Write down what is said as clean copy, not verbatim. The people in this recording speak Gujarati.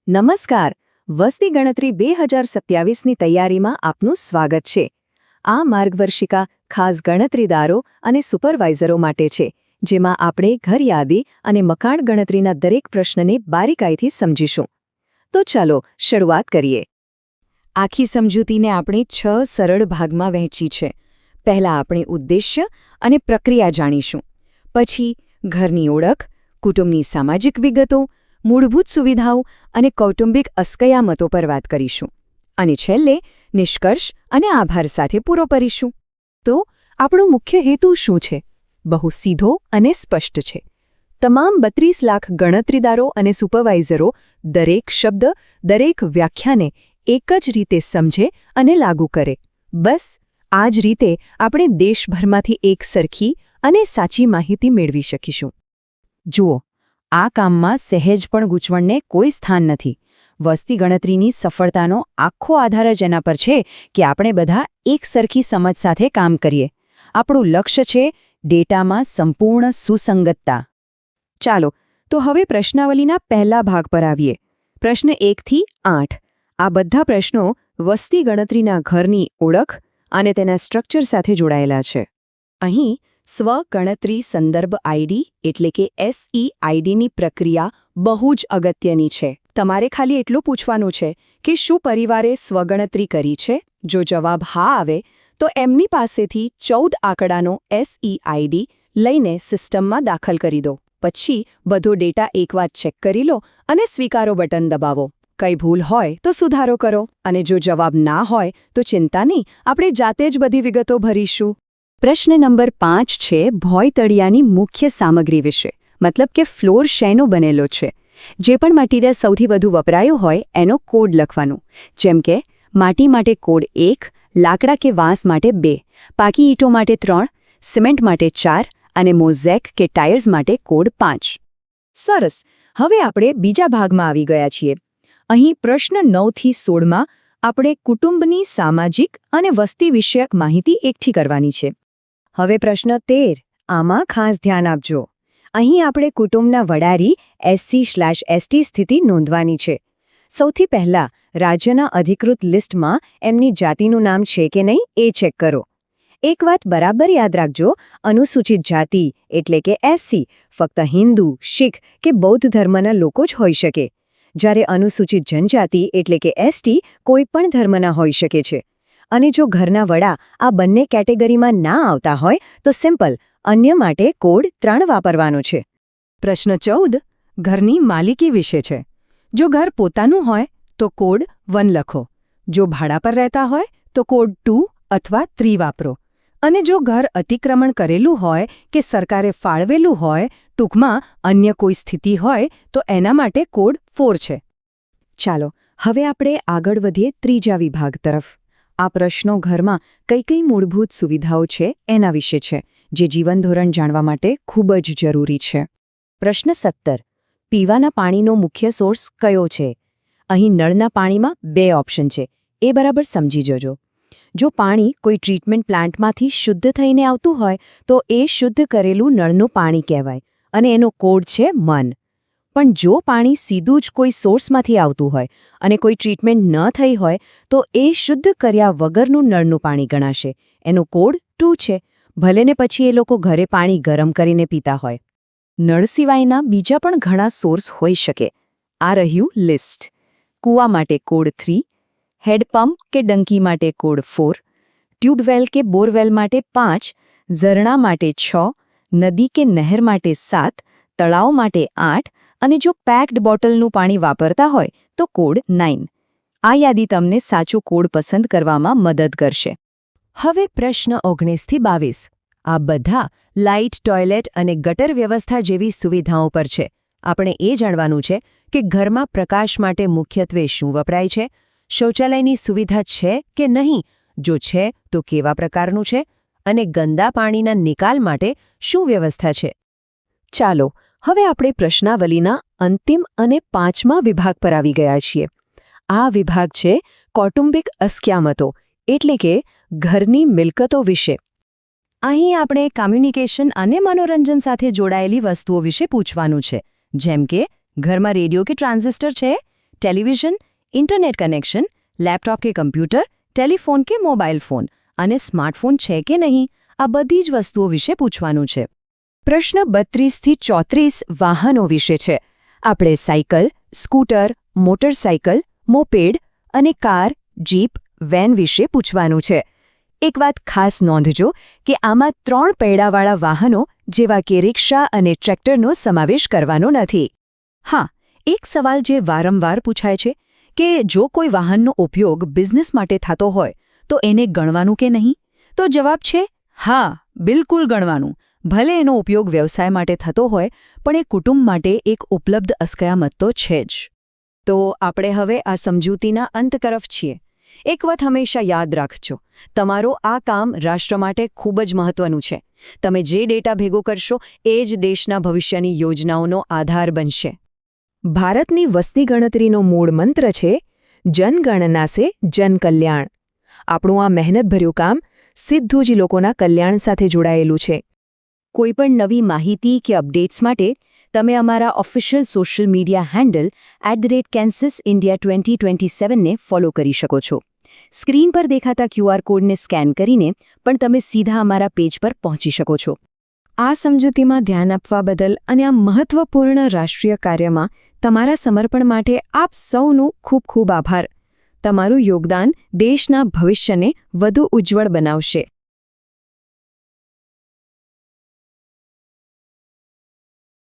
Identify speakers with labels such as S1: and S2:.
S1: નમસ્કાર. વસ્તી ગણતરી 2027ની તૈયારીમાં આપનું સ્વાગત છે. આ માર્ગદર્શિકા ખાસ ગણતરીદારો અને સુપરવાઇઝરો માટે છે, જેમાં આપણે ઘર યાદી અને મકાન ગણતરીના દરેક પ્રશ્નને બારીકાઈથી સમજીશું. તો ચાલો શરૂઆત કરીએ. આખી સમજૂતીને આપણે 6 સરળ ભાગમાં વહેંચી છે. પહેલા આપણે ઉદ્દેશ્ય અને પ્રક્રિયા જાણીશું. પછી ઘરની ઓળખ, કુટુંબની સામાજિક વિગતો, મૂળભૂત સુવિધાઓ અને કૌટુંબિક અસ્કયામતો પર વાત કરીશું. અને છેલ્લે નિષ્કર્ષ અને આભાર સાથે પૂરો કરીશું. તો આપણો મુખ્ય હેતુ શું છે? બહુ સીધો અને સ્પષ્ટ છે. તમામ 32 લાખ ગણતરીદારો અને સુપરવાઇઝરો દરેક શબ્દ, દરેક વ્યાખ્યાને એક જ રીતે સમજે અને લાગુ કરે. બસ આ જ રીતે આપણે દેશભરમાંથી એક સરખી અને સાચી માહિતી મેળવી શકીશું. જુઓ, આ કામમાં સહેજ પણ ગૂંચવણને કોઈ સ્થાન નથી. વસ્તી ગણતરીની સફળતાનો આખો આધાર જ એના પર છે કે આપણે બધા એક સરખી સમજ સાથે કામ કરીએ. આપણું લક્ષ્ય છે ડેટામાં સંપૂર્ણ સુસંગતતા. ચાલો, તો હવે પ્રશ્નાવલીના પહેલા ભાગ પર આવીએ. પ્રશ્ન 1 થી 8. આ બધા પ્રશ્નો વસ્તી ગણતરીના ઘરની ઓળખ અને તેના સ્ટ્રક્ચર સાથે જોડાયેલા છે. અહીં સ્વ-ગણતરી સંદર્ભ આઈડી એટલે કે SEIDની પ્રક્રિયા બહુ જ અગત્યની છે. તમારે ખાલી એટલું પૂછવાનું છે કે શું પરિવારે સ્વગણતરી કરી છે? જો જવાબ હા આવે તો એમની પાસેથી 14 આંકડાનો SEID લઈને સિસ્ટમમાં દાખલ કરી દો. પછી બધો ડેટા એકવાર ચેક કરી લો અને સ્વીકારો બટન દબાવો. કંઈ ભૂલ હોય તો સુધારો કરો, અને જો જવાબ ના હોય તો ચિંતા નહીં, આપણે જાતે જ બધી વિગતો ભરીશું. પ્રશ્ન નંબર 5 છે ભોંયતળિયાની મુખ્ય સામગ્રી વિશે, મતલબ કે ફ્લોર શેનો બનેલો છે. જે પણ મટીરિયલ સૌથી વધુ વપરાયો હોય એનો કોડ લખવાનું. જેમ કે માટી માટે કોડ 1, લાકડા કે વાંસ માટે 2, પાકી ઈંટો માટે 3, સિમેન્ટ માટે 4 અને મોઝેક કે ટાયર્સ માટે કોડ 5. સરસ. હવે આપણે બીજા ભાગમાં આવી ગયા છીએ. અહીં પ્રશ્ન 9 થી 16માં આપણે કુટુંબની સામાજિક અને વસ્તી વિષયક માહિતી એકઠી કરવાની છે. હવે પ્રશ્ન 13. આમાં ખાસ ધ્યાન આપજો. અહીં આપણે કુટુંબના વડારી SC/ST સ્થિતિ નોંધવાની છે. સૌથી પહેલા રાજ્યના અધિકૃત લિસ્ટમાં એમની જાતિનું નામ છે કે નહીં એ ચેક કરો. એક વાત બરાબર યાદ રાખજો, અનુસૂચિત જાતિ એટલે કે SC ફક્ત હિન્દુ, શીખ કે બૌદ્ધ ધર્મના લોકો જ હોઈ શકે, જ્યારે અનુસૂચિત જનજાતિ એટલે કે ST કોઈ પણ ધર્મના હોઈ શકે છે. અને જો ઘરના વડા આ બંને કેટેગરીમાં ના આવતા હોય તો સિમ્પલ અન્ય માટે કોડ 3 વાપરવાનો છે. પ્રશ્ન 14 ઘરની માલિકી વિશે છે. જો ઘર પોતાનું હોય તો કોડ 1 લખો. જો ભાડા પર રહેતા હોય તો કોડ 2 અથવા 3 વાપરો. અને જો ઘર અતિક્રમણ કરેલું હોય કે સરકારે ફાળવેલું હોય, ટૂંકમાં અન્ય કોઈ સ્થિતિ હોય તો એના માટે કોડ 4 છે. ચાલો હવે આપણે આગળ વધીએ ત્રીજા વિભાગ તરફ. આ પ્રશ્નો ઘરમાં કઈ કઈ મૂળભૂત સુવિધાઓ છે એના વિશે છે, જે જીવન ધોરણ જાણવા માટે ખૂબ જ જરૂરી છે. પ્રશ્ન 17. પીવાના પાણીનો મુખ્ય સોર્સ કયો છે? અહીં નળના પાણીમાં 2 ઓપ્શન છે, એ બરાબર સમજી જજો. જો પાણી કોઈ ટ્રીટમેન્ટ પ્લાન્ટમાંથી શુદ્ધ થઈને આવતું હોય તો એ શુદ્ધ કરેલું નળનું પાણી કહેવાય અને એનો કોડ છે MN. પણ જો પાણી સીધું જ કોઈ સોર્સમાંથી આવતું હોય અને કોઈ ટ્રીટમેન્ટ ન થઈ હોય તો એ શુદ્ધ કર્યા વગરનું નળનું પાણી ગણાશે. એનો કોડ 2 છે, ભલે ને પછી એ લોકો ઘરે પાણી ગરમ કરીને પીતા હોય. નળ સિવાયના બીજા પણ ઘણા સોર્સ હોઈ શકે. આ રહ્યું લિસ્ટ. કૂવા માટે કોડ 3, હેડપંપ કે ડંકી માટે કોડ 4, ટ્યુબવેલ કે બોરવેલ માટે 5, ઝરણા માટે 6, નદી કે નહેર માટે 7, તળાવ માટે 8 અને જો પેક્ડ બોટલનું પાણી વાપરતા હોય તો કોડ 9. આ યાદી તમને સાચો કોડ પસંદ કરવામાં મદદ કરશે. હવે પ્રશ્ન 19 થી 22. આ બધા લાઇટ, ટોયલેટ અને ગટર વ્યવસ્થા જેવી સુવિધાઓ પર છે. આપણે એ જાણવાનું છે કે ઘરમાં પ્રકાશ માટે મુખ્યત્વે શું વપરાય છે, શૌચાલયની સુવિધા છે કે નહીં, જો છે તો કેવા પ્રકારનું છે, અને ગંદા પાણીના નિકાલ માટે શું વ્યવસ્થા છે. ચાલો હવે આપણે પ્રશ્નાવલીના અંતિમ અને 5મા વિભાગ પર આવી ગયા છીએ. આ વિભાગ છે કૌટુંબિક અસ્કયામતો એટલે કે ઘરની મિલકતો વિશે. અહીં આપણે કમ્યુનિકેશન અને મનોરંજન સાથે જોડાયેલી વસ્તુઓ વિશે પૂછવાનું છે, જેમ કે ઘરમાં રેડિયો કે ટ્રાન્ઝિસ્ટર છે, ટેલિવિઝન, ઇન્ટરનેટ કનેક્શન, લેપટોપ કે કમ્પ્યુટર, ટેલિફોન કે મોબાઈલ ફોન અને સ્માર્ટફોન છે કે નહીં, આ બધી જ વસ્તુઓ વિશે પૂછવાનું છે. પ્રશ્ન 32 થી 34 વાહનો વિશે છે. આપણે સાયકલ, સ્કૂટર, મોટરસાયકલ, મોપેડ અને કાર, જીપ, વેન વિશે પૂછવાનું છે. એક વાત ખાસ નોંધજો કે આમાં 3 પૈડાવાળા વાહનો જેવા કે રિક્ષા અને ટ્રેક્ટરનો સમાવેશ કરવાનો નથી. હા, એક સવાલ જે વારંવાર પૂછાય છે કે જો કોઈ વાહનનો ઉપયોગ બિઝનેસ માટે થતો હોય તો એને ગણવાનું કે નહીં? તો જવાબ છે હા, બિલકુલ ગણવાનું. ભલે એનો ઉપયોગ વ્યવસાય માટે થતો હોય પણ એ કુટુંબ માટે એક ઉપલબ્ધ અસ્કયામત તો છે જ. તો આપણે હવે આ સમજૂતીના અંત તરફ છીએ. એક વાત હંમેશા યાદ રાખજો, તમારું આ કામ રાષ્ટ્ર માટે ખૂબ જ મહત્વનું છે. તમે જે ડેટા ભેગો કરશો એ જ દેશના ભવિષ્યની યોજનાઓનો આધાર બનશે. ભારતની વસ્તી ગણતરીનો મૂળ મંત્ર છે જનગણના સે જનકલ્યાણ. આપણું આ મહેનતભર્યું કામ સીધું જ લોકોના કલ્યાણ સાથે જોડાયેલું છે. કોઈપણ નવી માહિતી કે અપડેટ્સ માટે તમે અમારા official social media handle @CensusIndia2027 ને ફોલો કરી શકો છો. સ્ક્રીન પર દેખાતા QR કોડને સ્કેન કરીને પણ તમે સીધા અમારા પેજ પર પહોંચી શકો છો. આ સમજૂતીમાં ધ્યાન આપવા બદલ અને આ મહત્વપૂર્ણ રાષ્ટ્રીય કાર્યમાં તમારા સમર્પણ માટે આપ સૌનો ખૂબ ખૂબ આભાર. તમારું યોગદાન દેશના ભવિષ્યને વધુ ઉજ્જવળ બનાવશે.